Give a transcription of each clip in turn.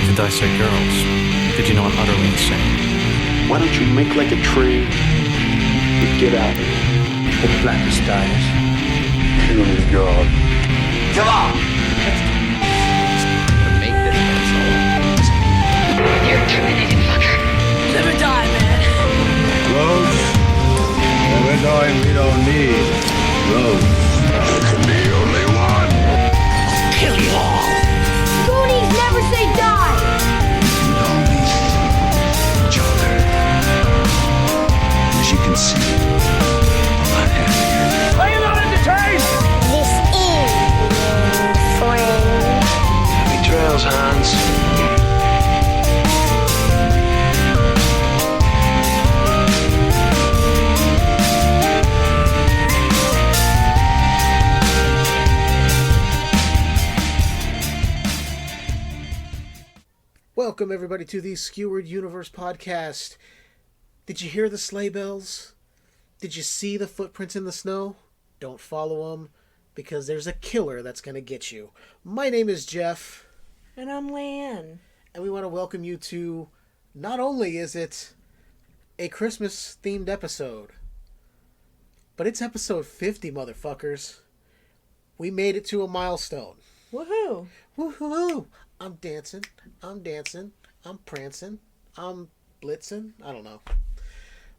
to dissect girls. Did you know I'm utterly insane? Why don't you make like a tree and get out? The blackest diet. Killing God. Come on! To make this pencil. You're terminated, fucker. Live or die, man. Roads? When we're going, we don't need roads. There can be only one. Kill you all. Goonies never say die. We all need each other. As you can see, I'm not happy. Are you not entertained? This is friend. Happy trails, Hans. Welcome, everybody, to the Skewered Universe Podcast. Did you hear the sleigh bells? Did you see the footprints in the snow? Don't follow them, because there's a killer that's going to get you. My name is Jeff, And I'm Leiann. and we want to welcome you to, not only is it a Christmas-themed episode, but it's episode 50, motherfuckers. We made it to a milestone. Woohoo! Woohoo! I'm dancing, I'm prancing, I'm blitzing. I don't know. I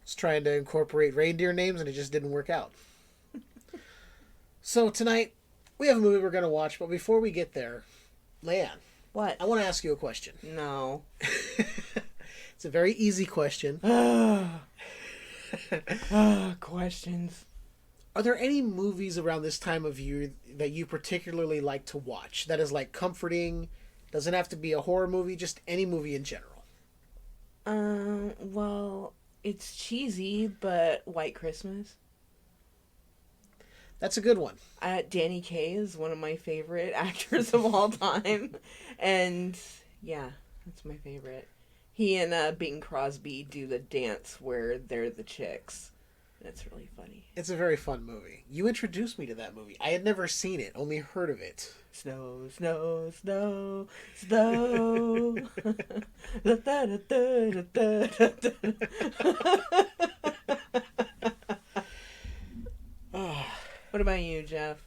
was trying to incorporate reindeer names and it just didn't work out. So tonight, we have a movie we're going to watch, but before we get there, Leiann, What? I want to ask you a question. No. It's a very easy question. Questions. Are there any movies around this time of year that you particularly like to watch? That is like comforting, doesn't have to be a horror movie, just any movie in general. Well, it's cheesy, but White Christmas. That's a good one. Danny Kaye is one of my favorite actors of all time. And, yeah, that's my favorite. He and Bing Crosby do the dance where they're the chicks. That's really funny. It's a very fun movie. You introduced me to that movie. I had never seen it, only heard of it. Snow, snow, snow, snow. Da, da, da, da, da, da, da. What about you, Jeff?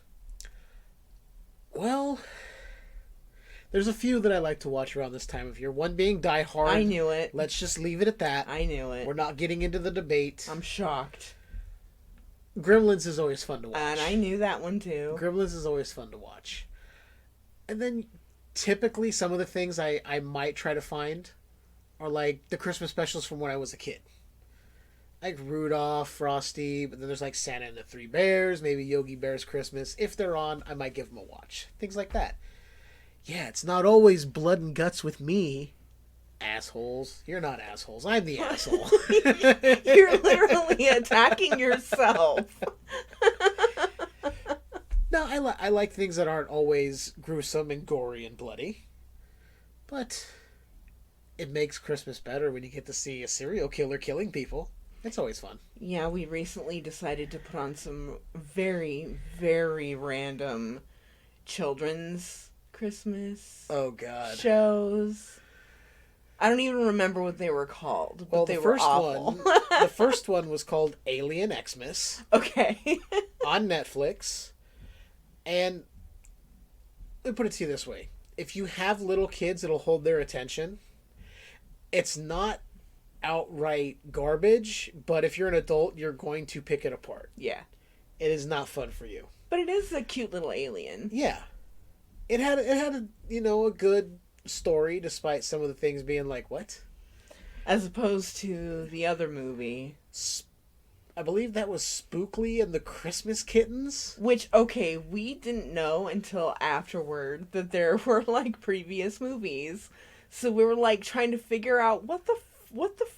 Well, there's a few that I like to watch around this time of year. One being Die Hard. I knew it. Let's just leave it at that. I knew it. We're not getting into the debate. I'm shocked. Gremlins is always fun to watch. And I knew that one too. Gremlins is always fun to watch. And then typically some of the things I might try to find are like the Christmas specials from when I was a kid. Like Rudolph, Frosty, but then there's like Santa and the Three Bears, maybe Yogi Bear's Christmas. If they're on, I might give them a watch. Things like that. Yeah, it's not always blood and guts with me. Assholes. You're not assholes. I'm the asshole. You're literally attacking yourself. No, I like things that aren't always gruesome and gory and bloody. But it makes Christmas better when you get to see a serial killer killing people. It's always fun. Yeah, we recently decided to put on some very, very random children's Christmas shows. I don't even remember what they were called, but they were awful. The first one was called Alien Xmas. Okay. On Netflix. And let me put it to you this way. If you have little kids, it'll hold their attention. It's not outright garbage, but if you're an adult, you're going to pick it apart. Yeah. It is not fun for you. But it is a cute little alien. Yeah. It had a good story, despite some of the things being like, what? As opposed to the other movie. I believe that was Spookly and the Christmas Kittens. Which, okay, we didn't know until afterward that there were, like, previous movies. So we were, like, trying to figure out what the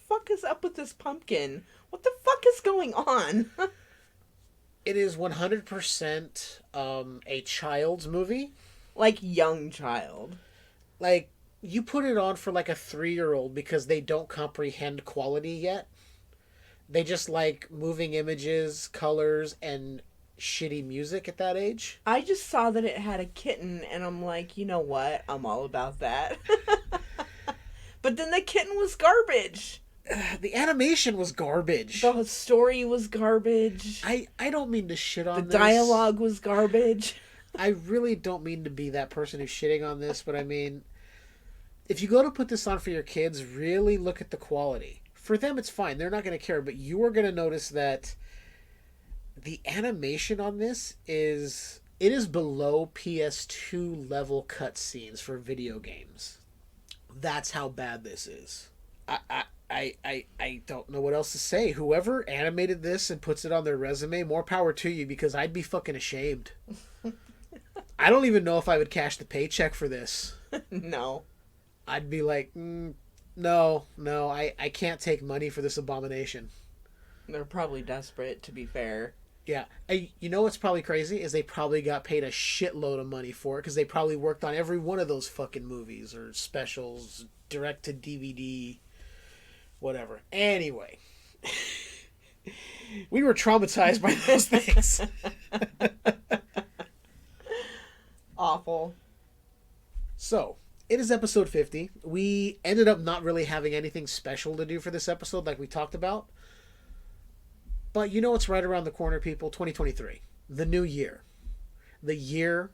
fuck is up with this pumpkin? What the fuck is going on? It is 100% a child's movie. Like, young child. Like, you put it on for like a 3-year-old because they don't comprehend quality yet. They just like moving images, colors, and shitty music at that age. I just saw that it had a kitten, and I'm like, you know what? I'm all about that. But then the kitten was garbage. The animation was garbage. The story was garbage. I don't mean to shit on this. The dialogue was garbage. I really don't mean to be that person who's shitting on this, but I mean, if you go to put this on for your kids, really look at the quality. For them, it's fine. They're not going to care, but you are going to notice that the animation on this is below PS2 level cutscenes for video games. That's how bad this is. I don't know what else to say. Whoever animated this and puts it on their resume, more power to you, because I'd be fucking ashamed. I don't even know if I would cash the paycheck for this. No. I'd be like, no, I can't take money for this abomination. They're probably desperate, to be fair. Yeah. You know what's probably crazy is they probably got paid a shitload of money for it, because they probably worked on every one of those fucking movies or specials, direct to DVD, whatever. Anyway, we were traumatized by those things. Awful. So, it is episode 50. We ended up not really having anything special to do for this episode like we talked about. But you know what's right around the corner, people? 2023. The new year. The year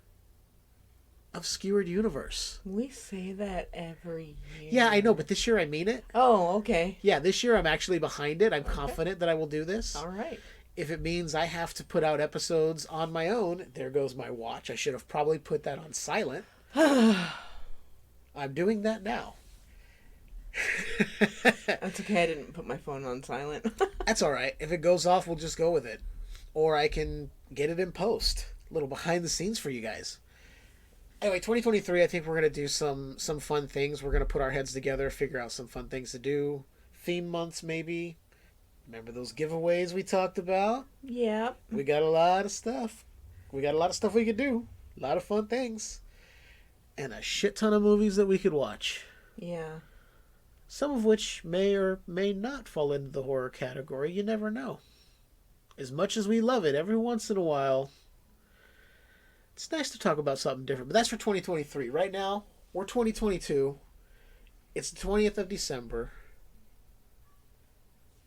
of Skewered Universe. We say that every year. Yeah, I know, but this year I mean it. Oh, okay. Yeah, this year I'm actually behind it. I'm confident that I will do this. All right. If it means I have to put out episodes on my own, there goes my watch. I should have probably put that on silent. I'm doing that now. That's okay. I didn't put my phone on silent. That's all right. If it goes off, we'll just go with it. Or I can get it in post. A little behind the scenes for you guys. Anyway, 2023, I think we're going to do some fun things. We're going to put our heads together, figure out some fun things to do. Theme months, maybe. Remember those giveaways we talked about? Yeah. We got a lot of stuff. We got a lot of stuff we could do. A lot of fun things. And a shit ton of movies that we could watch. Yeah. Some of which may or may not fall into the horror category. You never know. As much as we love it, every once in a while, it's nice to talk about something different. But that's for 2023. Right now, we're 2022. It's the 20th of December.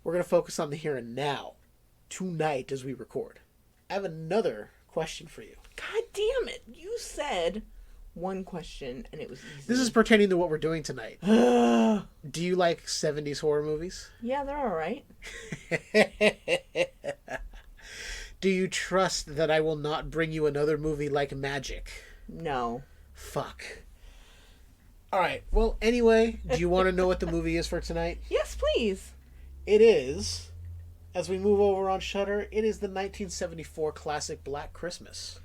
We're going to focus on the here and now. Tonight as we record. I have another question for you. God damn it. You said one question and it was easy. This is pertaining to what we're doing tonight. Do you like 70s horror movies? Yeah, they're all right. Do you trust that I will not bring you another movie like Magic? No. Fuck. Alright, well, anyway, do you want to know what the movie is for tonight? Yes, please. It is, as we move over on Shudder, it is the 1974 classic Black Christmas.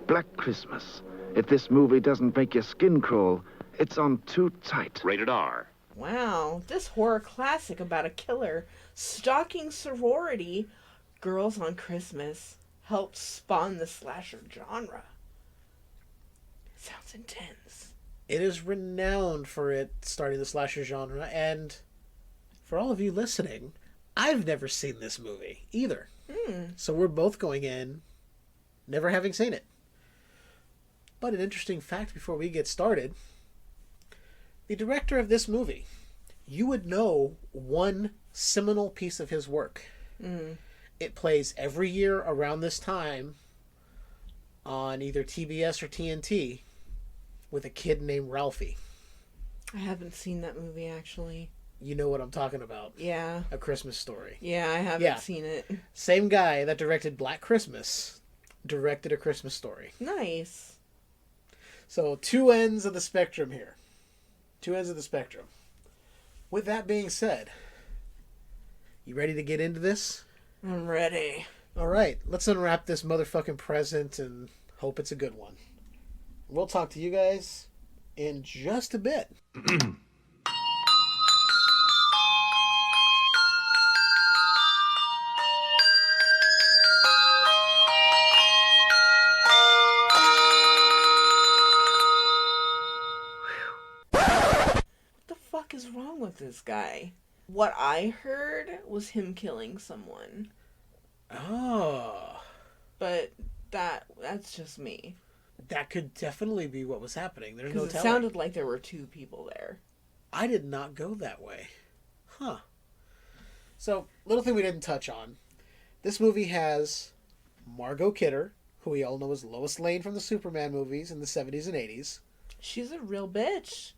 Black Christmas. If this movie doesn't make your skin crawl, it's on too tight. Rated R. Wow, this horror classic about a killer stalking sorority girls on Christmas helped spawn the slasher genre. Sounds intense. It is renowned for it starting the slasher genre, and for all of you listening, I've never seen this movie either. So we're both going in never having seen it. But an interesting fact before we get started, the director of this movie, you would know one seminal piece of his work. It plays every year around this time on either TBS or TNT with a kid named Ralphie. I haven't seen that movie, actually. You know what I'm talking about. Yeah. A Christmas Story. Yeah, I haven't seen it. Same guy that directed Black Christmas directed A Christmas Story. Nice. So, two ends of the spectrum here. Two ends of the spectrum. With that being said, you ready to get into this? I'm ready. All right, let's unwrap this motherfucking present and hope it's a good one. We'll talk to you guys in just a bit. What the fuck is wrong with this guy? What I heard was him killing someone. Oh. But that's just me. That could definitely be what was happening. There's no Because it telling. sounded like there were two people there. I did not go that way. Huh. So, little thing we didn't touch on. This movie has Margot Kidder, who we all know as Lois Lane from the Superman movies in the 70s and 80s. She's a real bitch.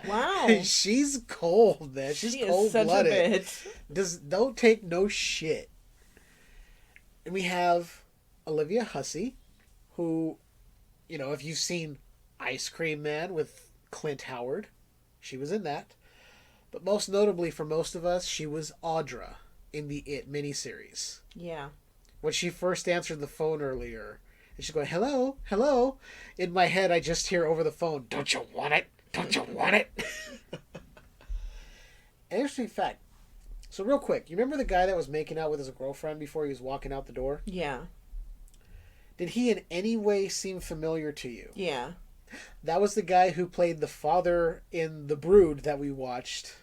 Wow. She's cold, man. She's cold-blooded. Is such a bitch. Don't take no shit. And we have Olivia Hussey, who, you know, if you've seen Ice Cream Man with Clint Howard, she was in that. But most notably for most of us, she was Audra in the It miniseries. Yeah. When she first answered the phone earlier, and she's going, hello, hello. In my head, I just hear over the phone, don't you want it? Don't you want it? An interesting fact. So real quick, you remember the guy that was making out with his girlfriend before he was walking out the door? Yeah. Did he in any way seem familiar to you? Yeah. That was the guy who played the father in The Brood that we watched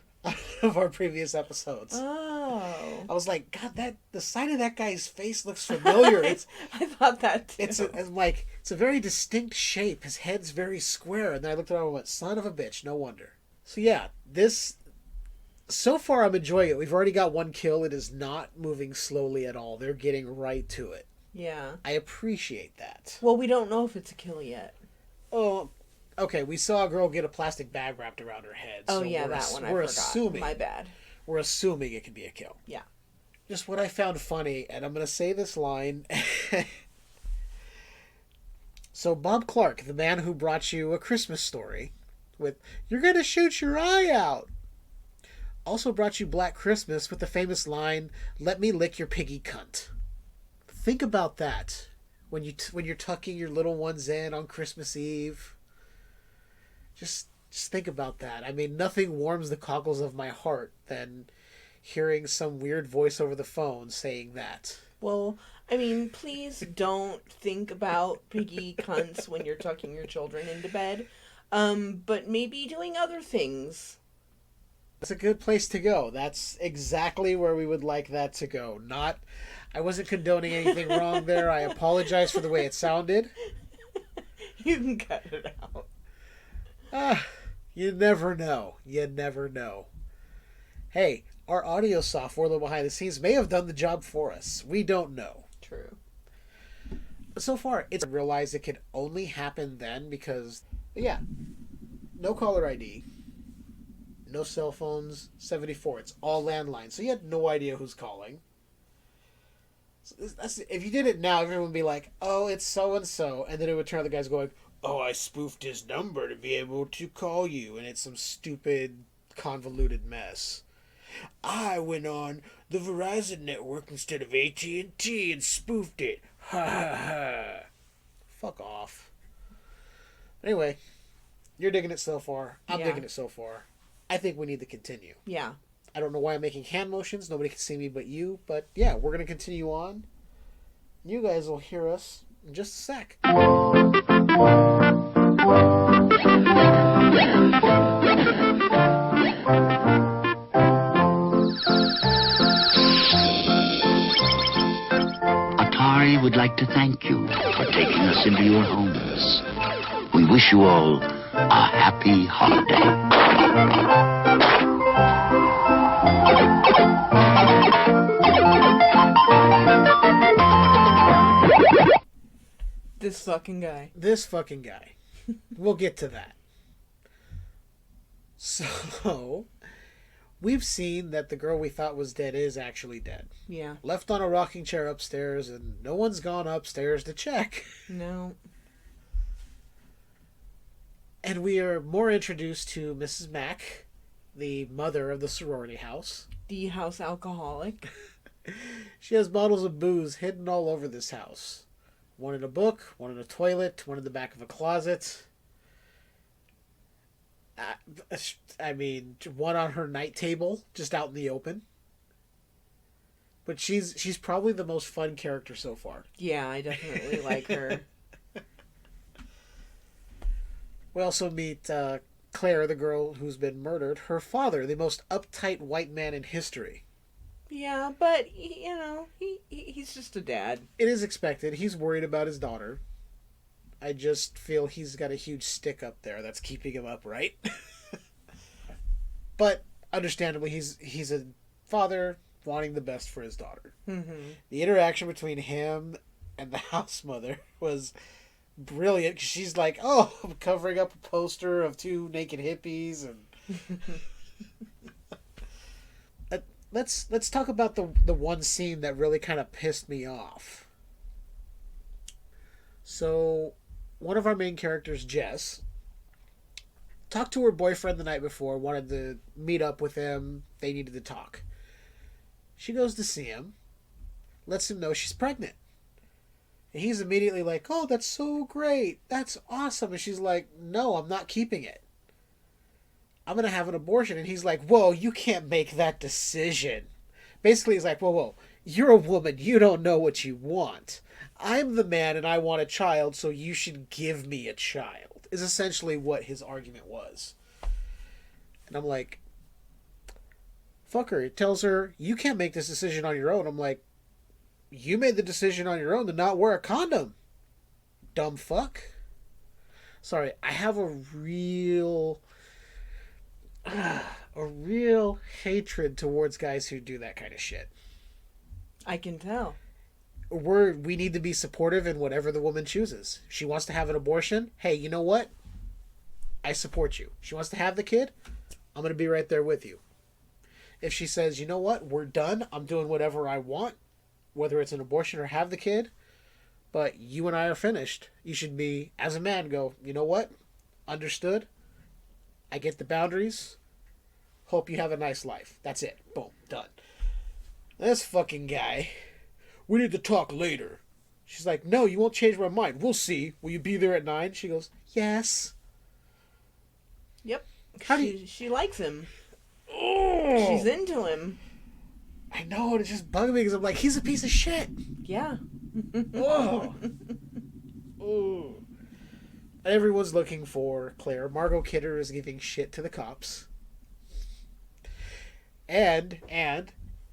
of our previous episodes. Oh. I was like, God, the side of that guy's face looks familiar. I thought that too. It's a very distinct shape. His head's very square. And then I looked around and went, son of a bitch, no wonder. So yeah, so far I'm enjoying it. We've already got one kill. It is not moving slowly at all. They're getting right to it. Yeah. I appreciate that. Well, we don't know if it's a kill yet. Oh, okay. We saw a girl get a plastic bag wrapped around her head. Oh, so yeah, that one I forgot. Assuming, my bad. We're assuming it could be a kill. Yeah. Just what I found funny, and I'm going to say this line. So Bob Clark, the man who brought you A Christmas Story with, you're going to shoot your eye out, also brought you Black Christmas with the famous line, let me lick your piggy cunt. Think about that when you're tucking your little ones in on Christmas Eve. Just think about that. I mean, nothing warms the cockles of my heart than hearing some weird voice over the phone saying that. Well, I mean, please don't think about piggy cunts when you're tucking your children into bed. But maybe doing other things. That's a good place to go. That's exactly where we would like that to go. I wasn't condoning anything wrong there. I apologize for the way it sounded. You can cut it out. You never know. You never know. Hey, our audio software, a little behind the scenes, may have done the job for us. We don't know. True. But so far, it's realized it could only happen then because, yeah, no caller ID, no cell phones, 74. It's all landlines. So you had no idea who's calling. If you did it now, everyone would be like, oh, it's so-and-so. And then it would turn out the guy's going, oh, I spoofed his number to be able to call you. And it's some stupid, convoluted mess. I went on the Verizon network instead of AT&T and spoofed it. Ha ha ha. Fuck off. Anyway, you're digging it so far. I'm digging it so far. I think we need to continue. Yeah. I don't know why I'm making hand motions. Nobody can see me but you. But yeah, we're going to continue on. You guys will hear us in just a sec. Atari would like to thank you for taking us into your homes. We wish you all a happy holiday. This fucking guy. This fucking guy. We'll get to that. So, we've seen that the girl we thought was dead is actually dead. Yeah. Left on a rocking chair upstairs, and no one's gone upstairs to check. No. And we are more introduced to Mrs. Mack, the mother of the sorority house. The house alcoholic. She has bottles of booze hidden all over this house. One in a book, one in a toilet, one in the back of a closet. I mean, one on her night table, just out in the open. But she's probably the most fun character so far. Yeah, I definitely like her. We also meet Claire, the girl who's been murdered. Her father, the most uptight white man in history. Yeah, but, he's just a dad. It is expected. He's worried about his daughter. I just feel he's got a huge stick up there that's keeping him upright. But, understandably, he's a father wanting the best for his daughter. Mm-hmm. The interaction between him and the house mother was brilliant. 'Cause she's like, oh, I'm covering up a poster of two naked hippies. And let's talk about the one scene that really kind of pissed me off. So, one of our main characters, Jess, talked to her boyfriend the night before, wanted to meet up with him. They needed to talk. She goes to see him, lets him know she's pregnant. And he's immediately like, oh, that's so great. That's awesome. And she's like, no, I'm not keeping it. I'm going to have an abortion. And he's like, whoa, you can't make that decision. Basically, he's like, whoa, you're a woman. You don't know what you want. I'm the man and I want a child, so you should give me a child, is essentially what his argument was. And I'm like, fuck her. It tells her, you can't make this decision on your own. I'm like, you made the decision on your own to not wear a condom. Dumb fuck. Sorry, I have a real hatred towards guys who do that kind of shit. I can tell. We need to be supportive in whatever the woman chooses. She wants to have an abortion. Hey, you know what? I support you. She wants to have the kid. I'm going to be right there with you. If she says, you know what? We're done. I'm doing whatever I want. Whether it's an abortion or have the kid. But you and I are finished. You should be, as a man, go, you know what? Understood. I get the boundaries. Hope you have a nice life. That's it. Boom. Done. This fucking guy. We need to talk later. She's like, no, you won't change my mind. We'll see. Will you be there at 9? She goes, yes. Yep. How do she likes him. Oh. She's into him. I know, and it just bugged me because I'm like, he's a piece of shit. Yeah. Oh. Oh. Everyone's looking for Claire. Margot Kidder is giving shit to the cops. And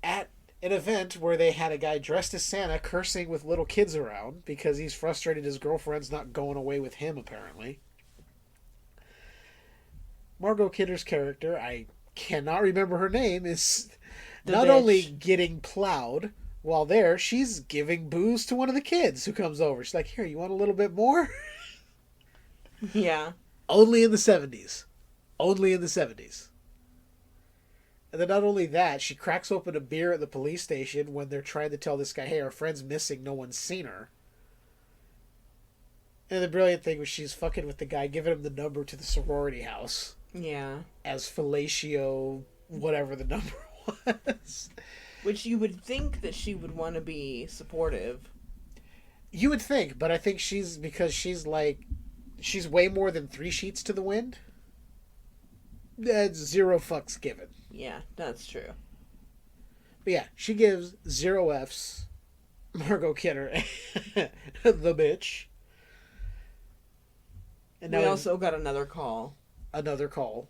at an event where they had a guy dressed as Santa cursing with little kids around because he's frustrated his girlfriend's not going away with him, apparently. Margot Kidder's character, I cannot remember her name, is not only getting plowed while there, she's giving booze to one of the kids who comes over. She's like, here, you want a little bit more? Yeah. Only in the 70s. Only in the 70s. And then not only that, she cracks open a beer at the police station when they're trying to tell this guy, hey, our friend's missing, no one's seen her. And the brilliant thing was she's fucking with the guy, giving him the number to the sorority house. Yeah. As fellatio, whatever the number was. Which you would think that she would want to be supportive. You would think, but I think she's way more than 3 sheets to the wind. That's 0 fucks given. Yeah, that's true. But yeah, she gives 0 Fs. Margot Kidder, the bitch. And we also got another call. Another call.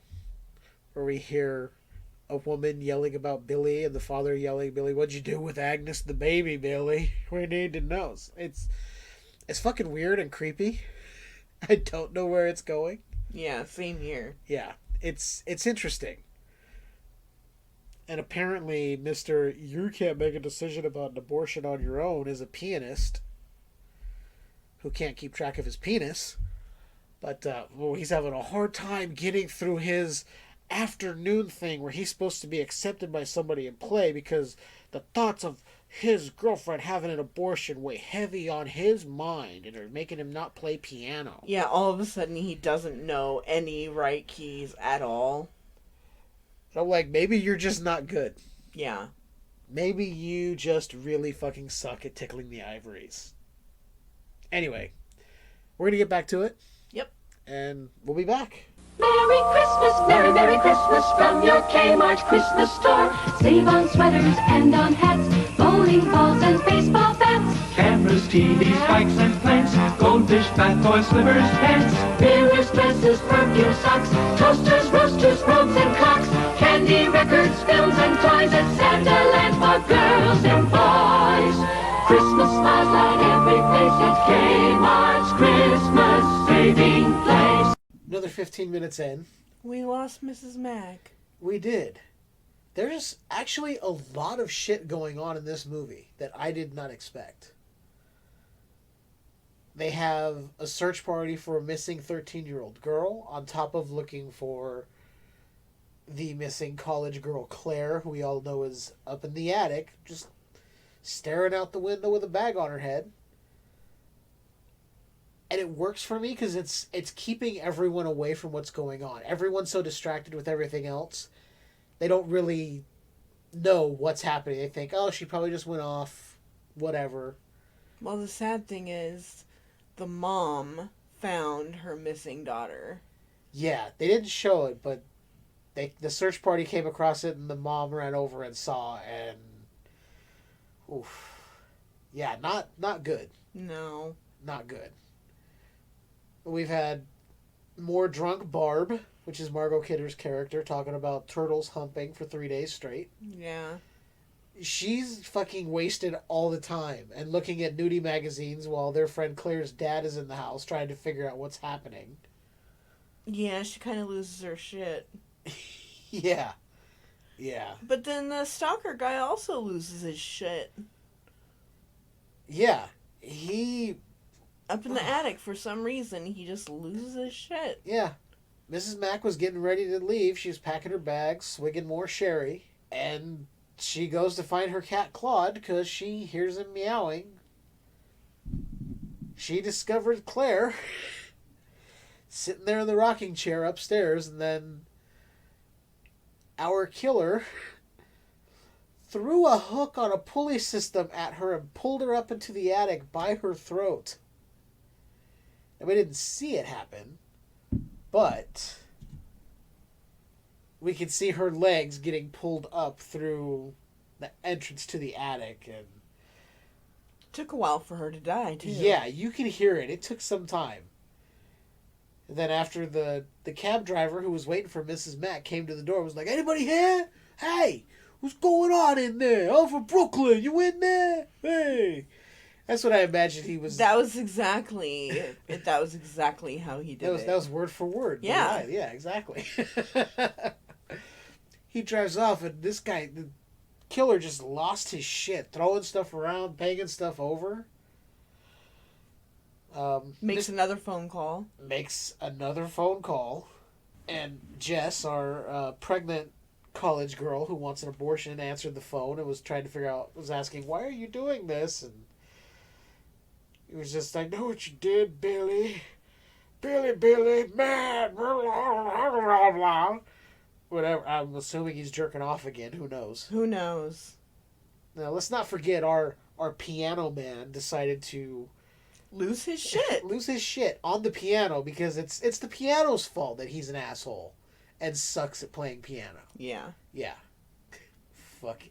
Where we hear a woman yelling about Billy and the father yelling, Billy, what'd you do with Agnes the baby, Billy? We need to know. It's fucking weird and creepy. I don't know where it's going. Yeah, same here. Yeah, it's interesting. And apparently, Mr. You can't make a decision about an abortion on your own is a pianist who can't keep track of his penis. But he's having a hard time getting through his afternoon thing where he's supposed to be accepted by somebody and play because the thoughts of his girlfriend having an abortion weigh heavy on his mind and are making him not play piano. Yeah, all of a sudden he doesn't know any right keys at all. So I'm like, maybe you're just not good. Yeah. Maybe you just really fucking suck at tickling the ivories. Anyway, we're going to get back to it. Yep. And we'll be back. Merry Christmas, Merry Merry Christmas from your Kmart Christmas store. Save on sweaters and on hats, bowling balls and baseball bats. Cameras, TVs, bikes and plants, goldfish, bath toys, slippers, pants. Mirrors, dresses, perfume, socks, toasters, roasters, robes and clocks. Candy, records, films and toys at Santa Land for girls and boys. Christmas smiles light every face at Kmart's Christmas saving place. Another 15 minutes in. We lost Mrs. Mac. We did. There's actually a lot of shit going on in this movie that I did not expect. They have a search party for a missing 13-year-old girl on top of looking for the missing college girl Claire, who we all know is up in the attic, just staring out the window with a bag on her head. And it works for me because it's keeping everyone away from what's going on. Everyone's so distracted with everything else. They don't really know what's happening. They think, oh, she probably just went off, whatever. Well, the sad thing is, the mom found her missing daughter. Yeah, they didn't show it, but the search party came across it, and the mom ran over and saw, and oof, yeah, not good. No, not good. We've had more drunk Barb, which is Margot Kidder's character, talking about turtles humping for 3 days straight. Yeah. She's fucking wasted all the time and looking at nudie magazines while their friend Claire's dad is in the house trying to figure out what's happening. Yeah, she kind of loses her shit. Yeah. Yeah. But then the stalker guy also loses his shit. Yeah. He... Up in the attic, for some reason, he just loses his shit. Yeah. Mrs. Mac was getting ready to leave. She was packing her bags, swigging more sherry, and she goes to find her cat Claude because she hears him meowing. She discovered Claire sitting there in the rocking chair upstairs, and then our killer threw a hook on a pulley system at her and pulled her up into the attic by her throat. And we didn't see it happen, but we could see her legs getting pulled up through the entrance to the attic. And took a while for her to die, too. Yeah, you can hear it. It took some time. And then after the cab driver who was waiting for Mrs. Mac came to the door, was like, anybody here? Hey, what's going on in there? I'm from Brooklyn. You in there? Hey. That's what I imagined he was. That was exactly how he did it. That was word for word. Yeah. Right. Yeah, exactly. He drives off, and this guy, the killer, just lost his shit, throwing stuff around, banging stuff over. Makes another phone call. And Jess, our pregnant college girl who wants an abortion, answered the phone and was asking, why are you doing this? And he was just, I know what you did, Billy. Billy, man. Whatever. I'm assuming he's jerking off again. Who knows? Now, let's not forget our piano man decided to lose his shit on the piano because it's the piano's fault that he's an asshole and sucks at playing piano. Yeah. Fuck.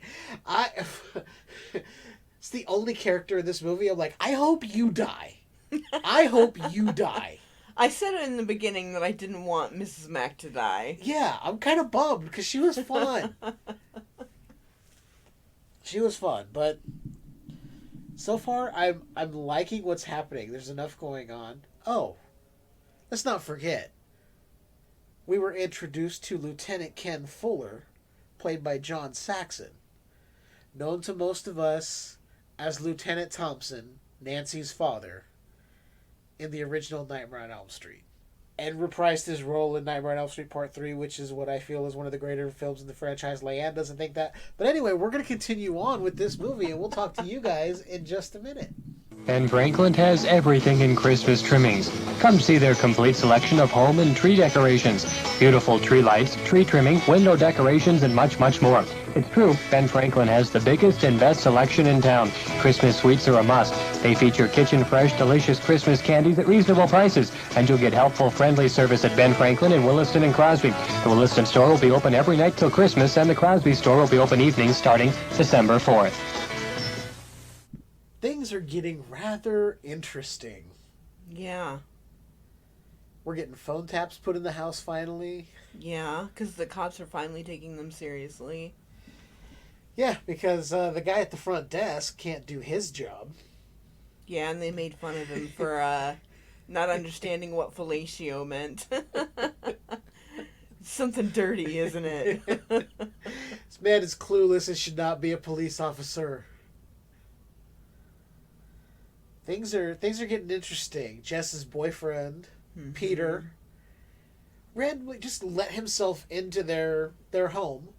It's the only character in this movie I'm like, I hope you die. I said it in the beginning that I didn't want Mrs. Mac to die. Yeah, I'm kind of bummed because she was fun. But so far I'm liking what's happening. There's enough going on. Oh, let's not forget. We were introduced to Lieutenant Ken Fuller, played by John Saxon, known to most of us as Lieutenant Thompson, Nancy's father, in the original Nightmare on Elm Street. and reprised his role in Nightmare on Elm Street Part 3, which is what I feel is one of the greater films in the franchise. Leiann doesn't think that. But anyway, we're going to continue on with this movie, and we'll talk to you guys in just a minute. Ben Franklin has everything in Christmas trimmings. Come see their complete selection of home and tree decorations. Beautiful tree lights, tree trimming, window decorations, and much, much more. It's true, Ben Franklin has the biggest and best selection in town. Christmas sweets are a must. They feature kitchen-fresh, delicious Christmas candies at reasonable prices. And you'll get helpful, friendly service at Ben Franklin in Williston and Crosby. The Williston store will be open every night till Christmas, and the Crosby store will be open evenings starting December 4th. Things are getting rather interesting. Yeah. We're getting phone taps put in the house finally. Yeah, because the cops are finally taking them seriously. Yeah, because the guy at the front desk can't do his job. Yeah, and they made fun of him for not understanding what fellatio meant. Something dirty, isn't it? This man is clueless and should not be a police officer. Things are getting interesting. Jess's boyfriend, Peter, just let himself into their home.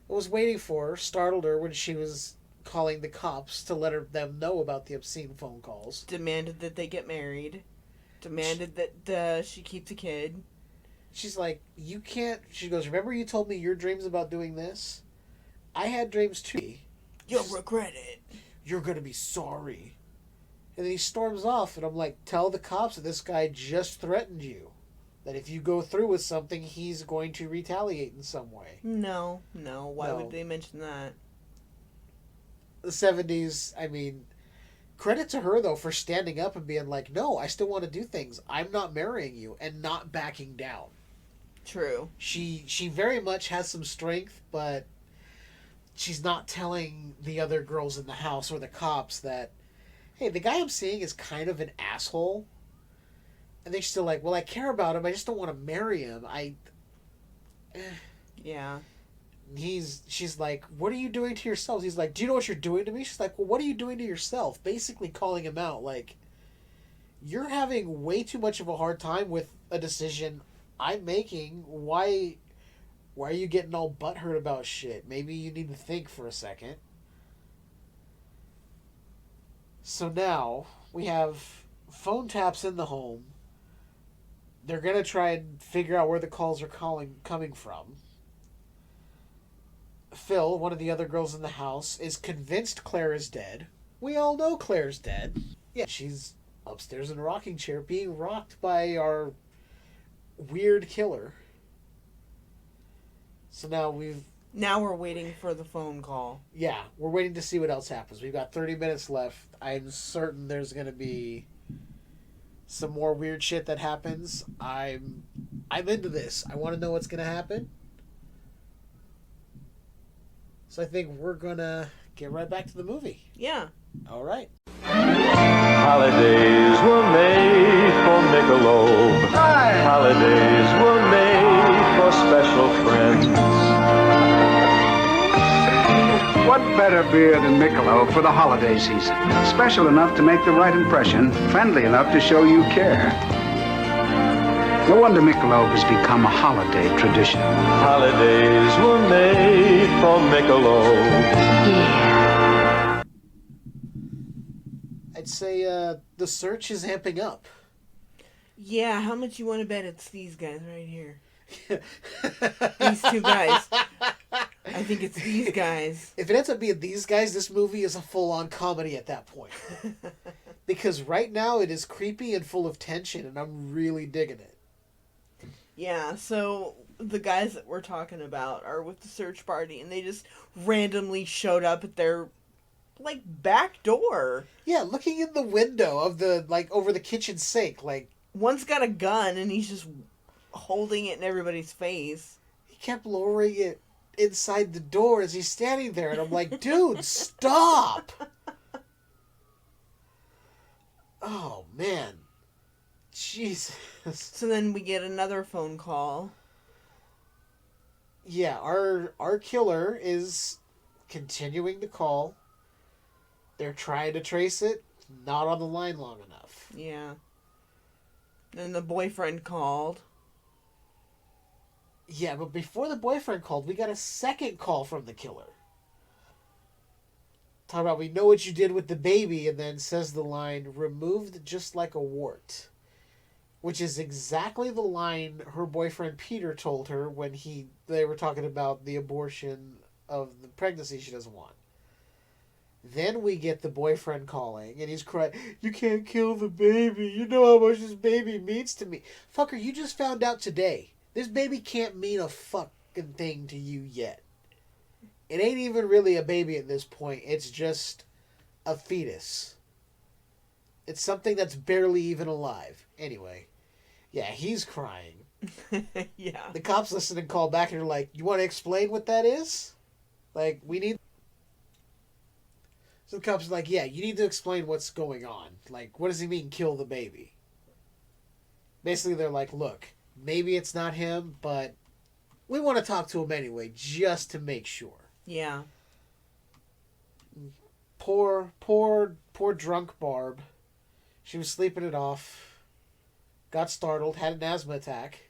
Was waiting for her, startled her when she was calling the cops to let them know about the obscene phone calls. Demanded that they get married. Demanded that she keeps a kid. She's like, you can't... She goes, remember you told me your dreams about doing this? I had dreams too. You'll regret it. You're going to be sorry. And then he storms off, and I'm like, tell the cops that this guy just threatened you. That if you go through with something, he's going to retaliate in some way. No. Why would they mention that? The 70s, I mean, credit to her, though, for standing up and being like, no, I still want to do things. I'm not marrying you, and not backing down. True. She very much has some strength, but she's not telling the other girls in the house or the cops that, hey, the guy I'm seeing is kind of an asshole. And they're still like, well, I care about him. I just don't want to marry him. Yeah. She's like, what are you doing to yourselves? He's like, do you know what you're doing to me? She's like, well, what are you doing to yourself? Basically calling him out. Like, you're having way too much of a hard time with a decision I'm making. Why are you getting all butthurt about shit? Maybe you need to think for a second. So now we have phone taps in the home. They're going to try and figure out where the calls are coming from. Phil, one of the other girls in the house, is convinced Claire is dead. We all know Claire's dead. Yeah, she's upstairs in a rocking chair being rocked by our weird killer. So now we're waiting for the phone call. Yeah, we're waiting to see what else happens. We've got 30 minutes left. I'm certain there's going to be some more weird shit that happens. I'm into this. I want to know what's going to happen. So I think we're going to get right back to the movie. Yeah. All right. Holidays were made for Michelob. Hi. Holidays were made for special friends. What better beer than Michelob for the holiday season? Special enough to make the right impression, friendly enough to show you care. No wonder Michelob has become a holiday tradition. Holidays were made for Michelob. Yeah. I'd say the search is amping up. Yeah, how much you want to bet it's these guys right here? These two guys. I think it's these guys. If it ends up being these guys, this movie is a full-on comedy at that point. Because right now it is creepy and full of tension, and I'm really digging it. Yeah, so the guys that we're talking about are with the search party, and they just randomly showed up at their, back door. Yeah, looking in the window of over the kitchen sink, One's got a gun, and he's just holding it in everybody's face. He kept lowering it inside the door as he's standing there, and I'm like, dude, stop! Oh, man. Jesus. So then we get another phone call. Yeah, our killer is continuing to call. They're trying to trace it, not on the line long enough. Yeah. Then the boyfriend called. Yeah, but before the boyfriend called, we got a second call from the killer. Talking about, we know what you did with the baby, and then says the line, removed just like a wart. Which is exactly the line her boyfriend Peter told her when they were talking about the abortion of the pregnancy she doesn't want. Then we get the boyfriend calling, and he's crying, you can't kill the baby. You know how much this baby means to me. Fucker, you just found out today. This baby can't mean a fucking thing to you yet. It ain't even really a baby at this point. It's just a fetus. It's something that's barely even alive. Anyway, yeah, he's crying. Yeah. The cops listen and call back and are like, you want to explain what that is? Like, we need... So the cops are like, yeah, you need to explain what's going on. Like, what does he mean, kill the baby? Basically, they're like, look, maybe it's not him, but we want to talk to him anyway, just to make sure. Yeah. Poor drunk Barb. She was sleeping it off. Got startled, had an asthma attack.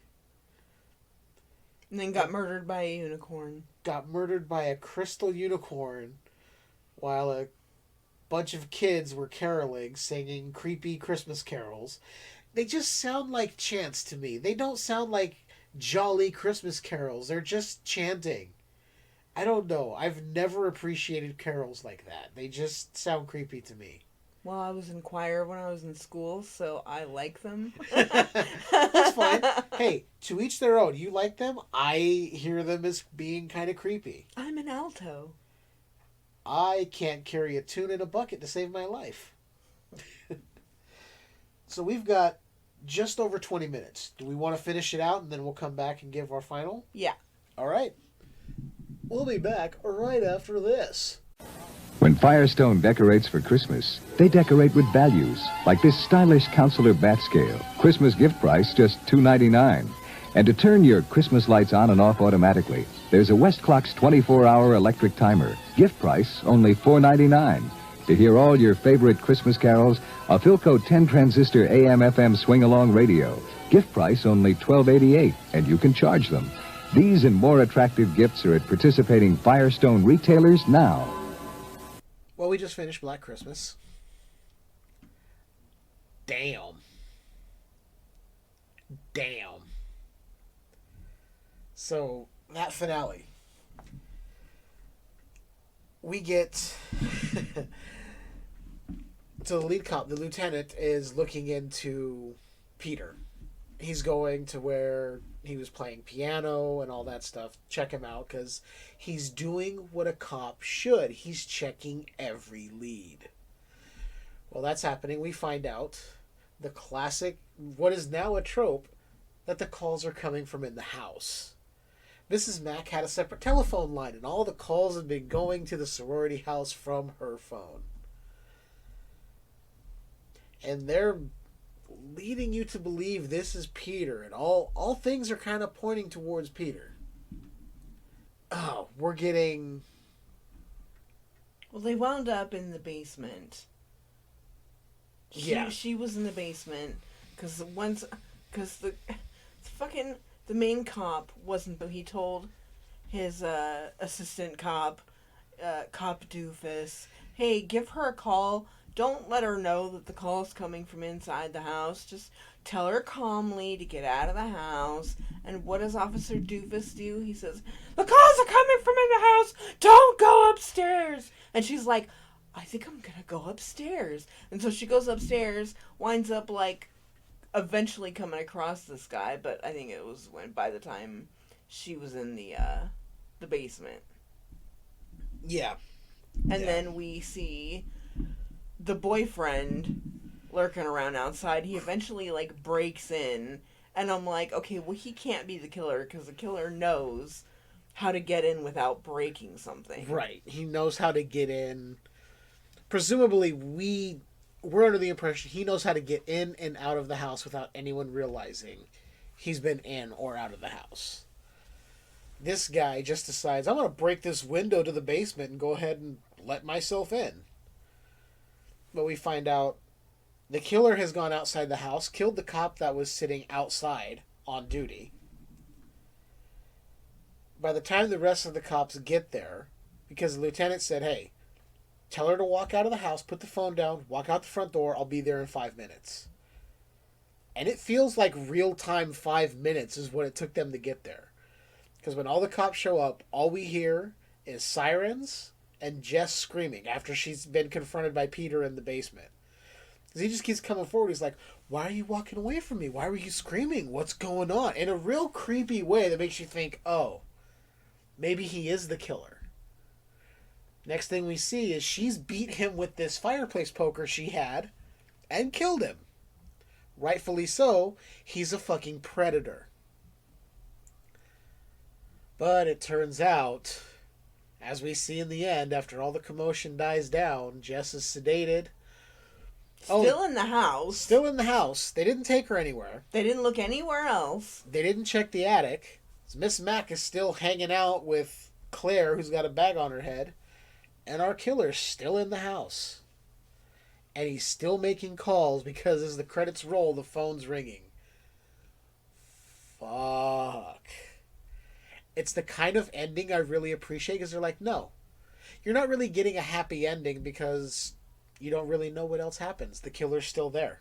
And then got murdered by a unicorn. Got murdered by a crystal unicorn while a bunch of kids were caroling, singing creepy Christmas carols. They just sound like chants to me. They don't sound like jolly Christmas carols. They're just chanting. I don't know. I've never appreciated carols like that. They just sound creepy to me. Well, I was in choir when I was in school, so I like them. That's fine. Hey, to each their own. You like them? I hear them as being kind of creepy. I'm an alto. I can't carry a tune in a bucket to save my life. So we've got just over 20 minutes. Do we want to finish it out and then we'll come back and give our final? Yeah. All right. We'll be back right after this. When Firestone decorates for Christmas, they decorate with values, like this stylish Counselor Bat Scale. Christmas gift price just $2.99. And to turn your Christmas lights on and off automatically, there's a Westclock's 24-hour electric timer. Gift price only $4.99. To hear all your favorite Christmas carols, a Philco 10-transistor AM/FM swing-along radio. Gift price only $12.88, and you can charge them. These and more attractive gifts are at participating Firestone retailers now. Well, we just finished Black Christmas. Damn. So, that finale. We get... So the lead cop, the lieutenant, is looking into Peter. He's going to where he was playing piano and all that stuff. Check him out, because he's doing what a cop should. He's checking every lead. Well, that's happening. We find out the classic, what is now a trope, that the calls are coming from in the house. Mrs. Mack had a separate telephone line, and all the calls had been going to the sorority house from her phone. And they're leading you to believe this is Peter, and all things are kind of pointing towards Peter. Oh, we're getting... Well, they wound up in the basement. She was in the basement because the main cop wasn't, but he told his assistant cop, Cop Doofus, hey, give her a call. Don't let her know that the call is coming from inside the house. Just tell her calmly to get out of the house. And what does Officer Doofus do? He says, the calls are coming from in the house. Don't go upstairs. And she's like, I think I'm going to go upstairs. And so she goes upstairs, winds up like eventually coming across this guy. But I think it was by the time she was in the basement. Yeah. And then we see the boyfriend lurking around outside. He eventually like breaks in, and I'm like, okay, well, he can't be the killer because the killer knows how to get in without breaking something. Right. He knows how to get in. Presumably, we're under the impression he knows how to get in and out of the house without anyone realizing he's been in or out of the house. This guy just decides, I'm going to break this window to the basement and go ahead and let myself in. But we find out The killer has gone outside the house, killed the cop that was sitting outside on duty. By the time the rest of the cops get there, because the lieutenant said, hey, tell her to walk out of the house, put the phone down, walk out the front door, I'll be there in 5 minutes. And it feels like real-time 5 minutes is what it took them to get there. Because when all the cops show up, all we hear is sirens and Jess screaming after she's been confronted by Peter in the basement. Because he just keeps coming forward. He's like, why are you walking away from me? Why were you screaming? What's going on? In a real creepy way that makes you think, oh, maybe he is the killer. Next thing we see is she's beat him with this fireplace poker she had and killed him. Rightfully so, he's a fucking predator. But it turns out, as we see in the end, after all the commotion dies down, Jess is sedated. Still in the house. Still in the house. They didn't take her anywhere. They didn't look anywhere else. They didn't check the attic. Miss Mac is still hanging out with Claire, who's got a bag on her head. And our killer's still in the house. And he's still making calls because as the credits roll, the phone's ringing. Fuck. It's the kind of ending I really appreciate because they're like, no, you're not really getting a happy ending because you don't really know what else happens. The killer's still there.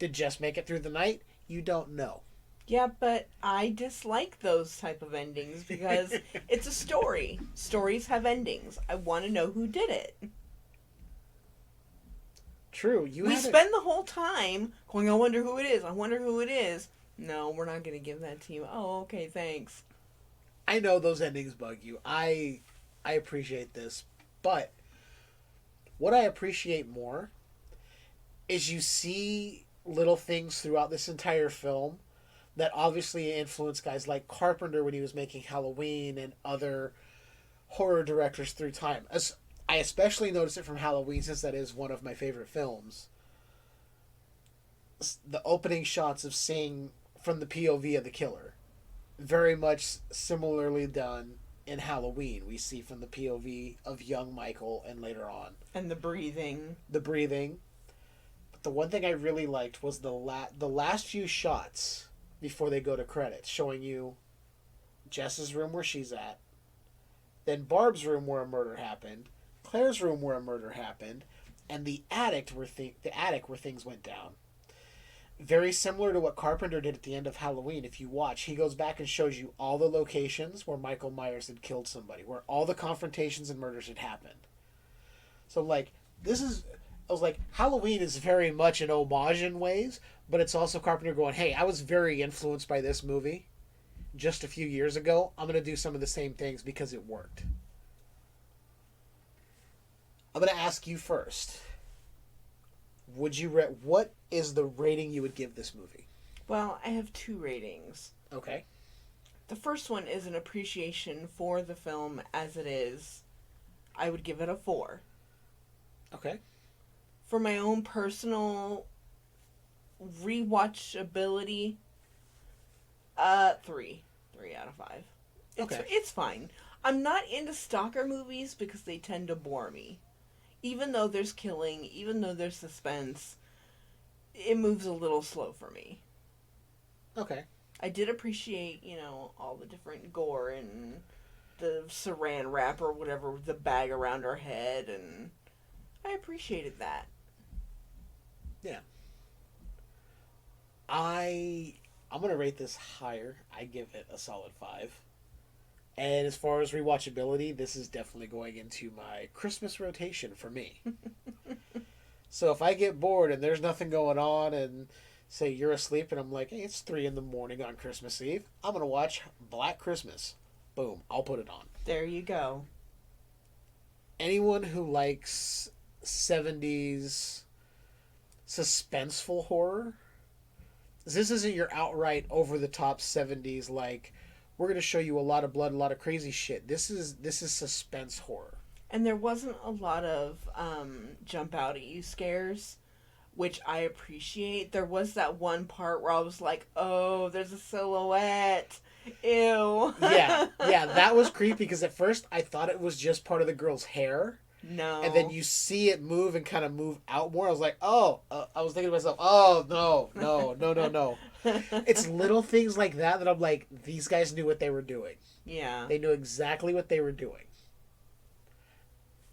Did Jess make it through the night? You don't know. Yeah, but I dislike those type of endings because it's a story. Stories have endings. I want to know who did it. True. We spend the whole time going, I wonder who it is. I wonder who it is. No, we're not going to give that to you. Oh, okay, thanks. I know those endings bug you. I appreciate this. But what I appreciate more is you see little things throughout this entire film that obviously influenced guys like Carpenter when he was making Halloween and other horror directors through time. As I especially noticed it from Halloween since that is one of my favorite films. The opening shots of seeing from the POV of the killer. Very much similarly done in Halloween. We see from the POV of young Michael and later on. And the breathing. The breathing. But the one thing I really liked was the last few shots before they go to credits, showing you Jess's room where she's at, then Barb's room where a murder happened, Claire's room where a murder happened, and the attic where things went down. Very similar to what Carpenter did at the end of Halloween. If you watch, he goes back and shows you all the locations where Michael Myers had killed somebody, where all the confrontations and murders had happened. So, I was like, Halloween is very much an homage in ways, but it's also Carpenter going, hey, I was very influenced by this movie just a few years ago. I'm going to do some of the same things because it worked. I'm going to ask you first. What is the rating you would give this movie? Well, I have 2 ratings. Okay. The first one is an appreciation for the film as it is. I would give it a 4. Okay. For my own personal rewatchability, 3. 3 out of 5. It's fine. I'm not into stalker movies because they tend to bore me. Even though there's killing, even though there's suspense, it moves a little slow for me. Okay. I did appreciate, all the different gore and the saran wrap or whatever, the bag around her head, and I appreciated that. Yeah. I'm going to rate this higher. I give it a solid 5. And as far as rewatchability, this is definitely going into my Christmas rotation for me. So if I get bored and there's nothing going on and say you're asleep and I'm like, hey, it's 3 a.m. on Christmas Eve, I'm going to watch Black Christmas. Boom, I'll put it on. There you go. Anyone who likes 70s suspenseful horror, this isn't your outright over-the-top 70s like, we're going to show you a lot of blood, a lot of crazy shit. This is suspense horror. And there wasn't a lot of jump out at you scares, which I appreciate. There was that one part where I was like, oh, there's a silhouette. Ew. Yeah, that was creepy because at first I thought it was just part of the girl's hair. No. And then you see it move and kind of move out more. I was like, oh, I was thinking to myself, oh, no. It's little things like that I'm like, these guys knew what they were doing. Yeah. They knew exactly what they were doing.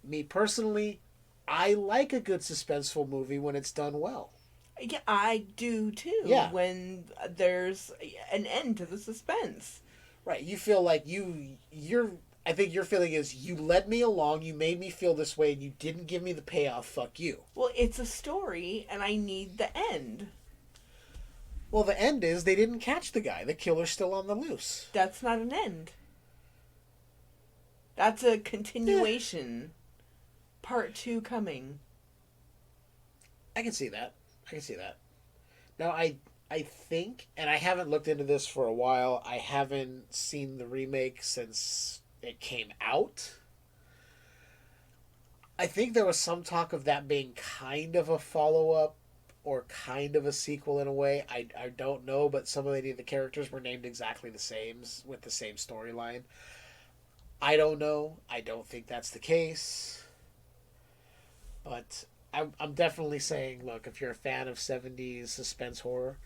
Me personally, I like a good suspenseful movie when it's done well. Yeah, I do too. Yeah. When there's an end to the suspense. Right. You feel like I think your feeling is you led me along, you made me feel this way, and you didn't give me the payoff. Fuck you. Well, it's a story, and I need the end. Well, the end is they didn't catch the guy. The killer's still on the loose. That's not an end. That's a continuation. Part 2 coming. I can see that. Now, I think, and I haven't looked into this for a while, I haven't seen the remake since it came out. I think there was some talk of that being kind of a follow-up or kind of a sequel in a way. I don't know, but some of the characters were named exactly the same, with the same storyline. I don't know. I don't think that's the case. But I'm definitely saying, look, if you're a fan of 70s suspense horror,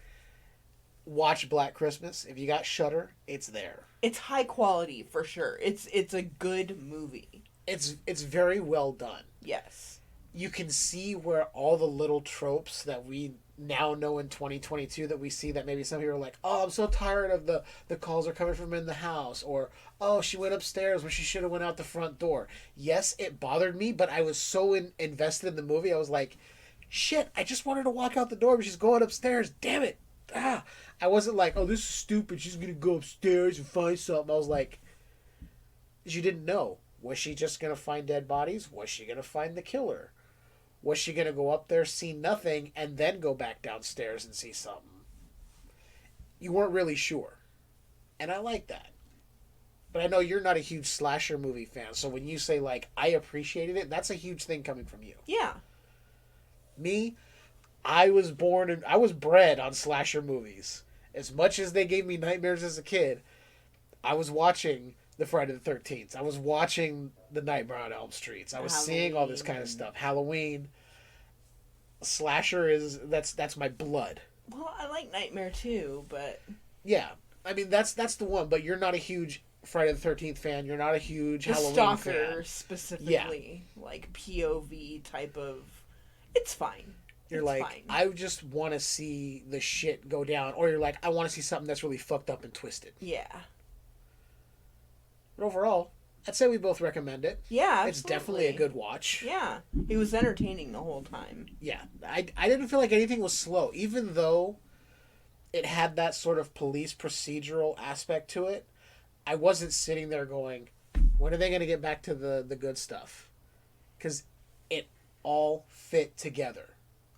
watch Black Christmas. If you got Shudder, it's there. It's high quality for sure. It's a good movie. It's very well done. Yes. You can see where all the little tropes that we now know in 2022 that we see that maybe some people are like, oh, I'm so tired of the calls are coming from in the house, or oh, she went upstairs when she should have went out the front door. Yes, it bothered me, but I was so invested in the movie. I was like, shit, I just wanted to walk out the door, but she's going upstairs. Damn it. I wasn't like, oh, this is stupid. She's going to go upstairs and find something. I was like, you didn't know. Was she just going to find dead bodies? Was she going to find the killer? Was she going to go up there, see nothing, and then go back downstairs and see something? You weren't really sure. And I like that. But I know you're not a huge slasher movie fan, so when you say, like, I appreciated it, that's a huge thing coming from you. Yeah. Me, I was bred on slasher movies. As much as they gave me nightmares as a kid, I was watching the Friday the 13th. I was watching the Nightmare on Elm Streets. I was seeing all this kind of stuff. Halloween. Slasher that's my blood. Well, I like Nightmare too, but yeah, I mean that's the one. But you're not a huge Friday the 13th fan. You're not a huge Halloween Stalker fan. Specifically, like POV type of. It's fine. You're fine. I just want to see the shit go down, or you're like, I want to see something that's really fucked up and twisted. Yeah. But overall, I'd say we both recommend it. Yeah, absolutely. It's definitely a good watch. Yeah. It was entertaining the whole time. Yeah. I didn't feel like anything was slow, even though it had that sort of police procedural aspect to it. I wasn't sitting there going, when are they going to get back to the good stuff? Because it all fit together.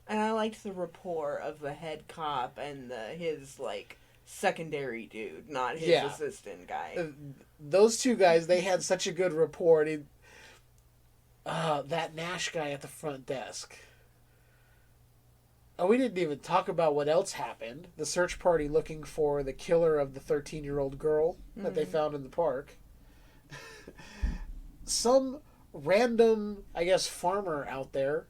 And I liked the rapport of the head cop and his, like, secondary dude, not his assistant guy. Those two guys, they had such a good rapport. That Nash guy at the front desk. Oh, we didn't even talk about what else happened. The search party looking for the killer of the 13-year-old girl that they found in the park. Some random, I guess, farmer out there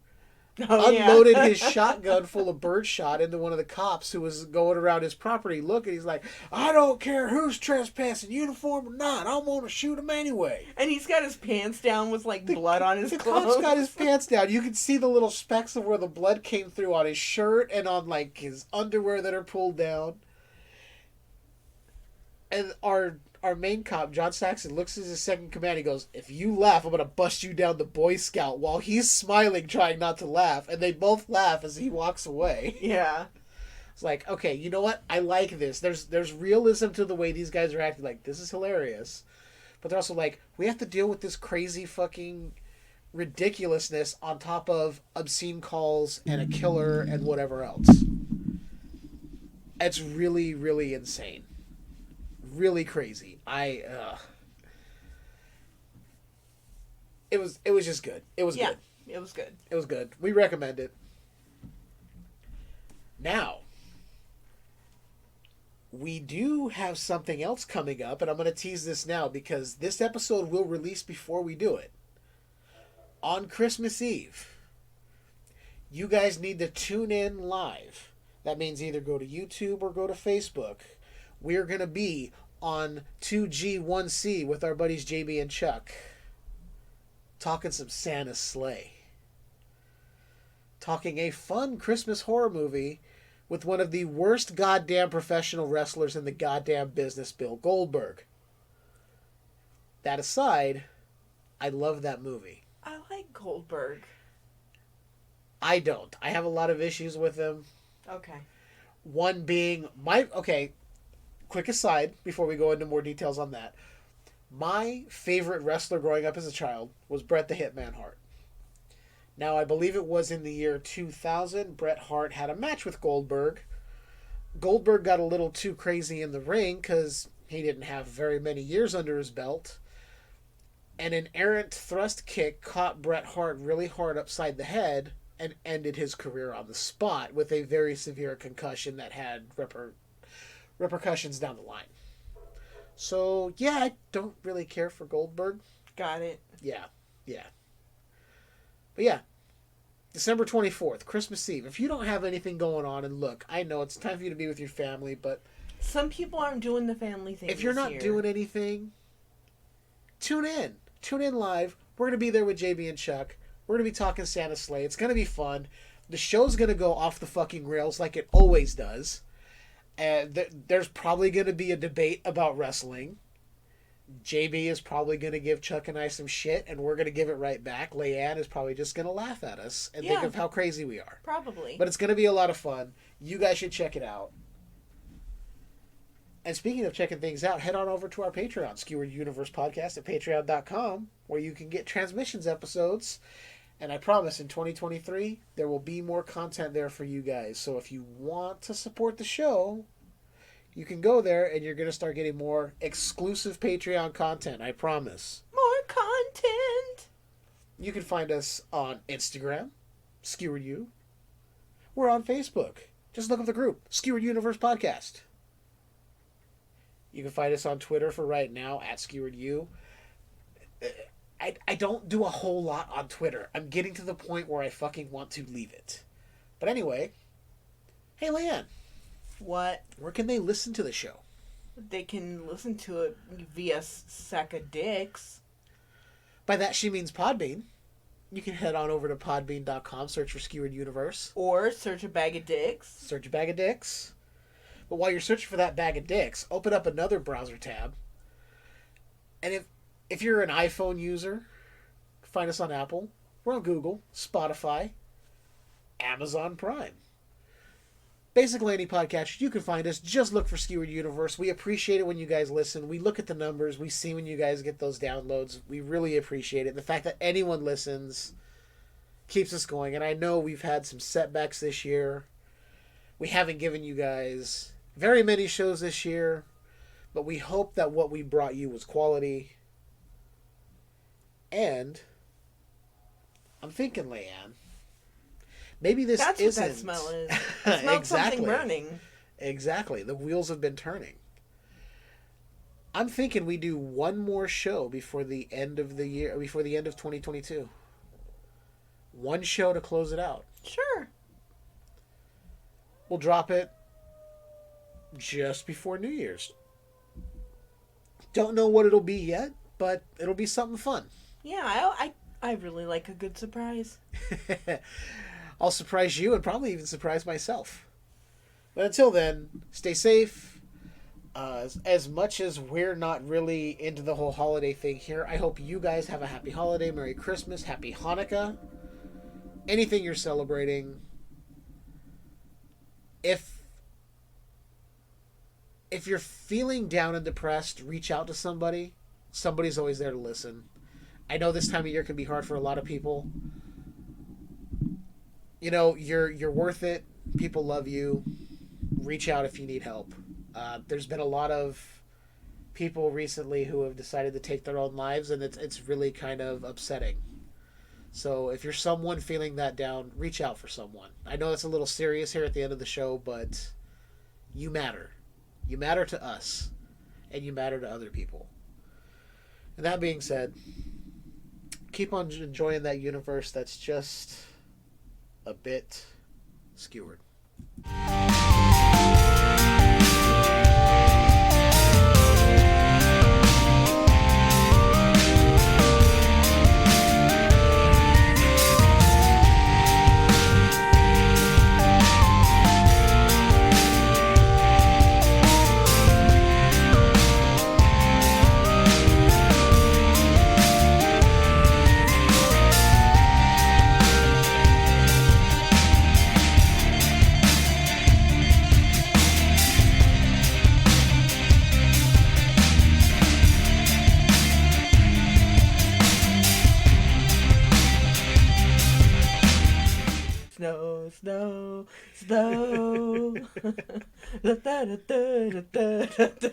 unloaded his shotgun full of birdshot into one of the cops who was going around his property looking. He's like, I don't care who's trespassing, uniform or not. I'm going to shoot him anyway. And he's got his pants down with, like, blood on his clothes. The cop's got his pants down. You can see the little specks of where the blood came through on his shirt and on, like, his underwear that are pulled down. And our main cop, John Saxon, looks at his second command. He goes, if you laugh, I'm going to bust you down the Boy Scout, while he's smiling, trying not to laugh. And they both laugh as he walks away. Yeah. It's like, okay, you know what? I like this. There's realism to the way these guys are acting. Like, this is hilarious. But they're also like, we have to deal with this crazy fucking ridiculousness on top of obscene calls and a killer and whatever else. It's really, really insane. Really crazy. It was just good. It was good. It was good. It was good. We recommend it. Now, we do have something else coming up, and I'm going to tease this now because this episode will release before we do it. on Christmas Eve, you guys need to tune in live. That means either go to YouTube or go to Facebook. We're going to be on 2G1C with our buddies JB and Chuck, talking some Santa's sleigh. Talking a fun Christmas horror movie with one of the worst goddamn professional wrestlers in the goddamn business, Bill Goldberg. That aside, I love that movie. I like Goldberg. I don't. I have a lot of issues with him. Okay. One being okay, quick aside before we go into more details on that. My favorite wrestler growing up as a child was Bret the Hitman Hart. Now, I believe it was in the year 2000, Bret Hart had a match with Goldberg. Goldberg got a little too crazy in the ring because he didn't have very many years under his belt. And an errant thrust kick caught Bret Hart really hard upside the head and ended his career on the spot with a very severe concussion that had repercussions down the line. So, yeah, I don't really care for Goldberg. Got it. Yeah. But yeah, December 24th, Christmas Eve. If you don't have anything going on, and look, I know it's time for you to be with your family, but some people aren't doing the family thing. If you're not doing anything, tune in. Tune in live. We're going to be there with JB and Chuck. We're going to be talking Santa's sleigh. It's going to be fun. The show's going to go off the fucking rails like it always does. And there's probably going to be a debate about wrestling. JB is probably going to give Chuck and I some shit, and we're going to give it right back. Leiann is probably just going to laugh at us and think of how crazy we are. Probably. But it's going to be a lot of fun. You guys should check it out. And speaking of checking things out, head on over to our Patreon, Skewered Universe Podcast at patreon.com, where you can get transmissions episodes. And I promise in 2023, there will be more content there for you guys. So if you want to support the show, you can go there and you're going to start getting more exclusive Patreon content, I promise. More content! You can find us on Instagram, Skewered U. We're on Facebook. Just look up the group, Skewered Universe Podcast. You can find us on Twitter for right now, at Skewered U. I don't do a whole lot on Twitter. I'm getting to the point where I fucking want to leave it. But anyway, hey, Leiann. What? Where can they listen to the show? They can listen to it via Sack of Dicks. By that she means Podbean. You can head on over to podbean.com, search for Skewered Universe. Or search a bag of dicks. Search a bag of dicks. But while you're searching for that bag of dicks, open up another browser tab. And if you're an iPhone user, find us on Apple. We're on Google, Spotify, Amazon Prime. Basically, any podcast, you can find us. Just look for Skewered Universe. We appreciate it when you guys listen. We look at the numbers. We see when you guys get those downloads. We really appreciate it. The fact that anyone listens keeps us going. And I know we've had some setbacks this year. We haven't given you guys very many shows this year. But we hope that what we brought you was quality. And I'm thinking, Leiann, maybe this That's isn't... what that smell is. It smells Exactly. something burning. Exactly. The wheels have been turning. I'm thinking we do one more show before the end of the year, before the end of 2022. One show to close it out. Sure. We'll drop it just before New Year's. Don't know what it'll be yet, but it'll be something fun. Yeah, I really like a good surprise. I'll surprise you and probably even surprise myself. But until then, stay safe. As much as we're not really into the whole holiday thing here, I hope you guys have a happy holiday, Merry Christmas, Happy Hanukkah, anything you're celebrating. If you're feeling down and depressed, reach out to somebody. Somebody's always there to listen. I know this time of year can be hard for a lot of people. You know, you're worth it. People love you. Reach out if you need help. There's been a lot of people recently who have decided to take their own lives, and it's really kind of upsetting. So if you're someone feeling that down, reach out for someone. I know it's a little serious here at the end of the show, but you matter. You matter to us, and you matter to other people. And that being said, keep on enjoying that universe that's just a bit skewered. Snow, snow, snow. Da, da, da, da, da, da, da.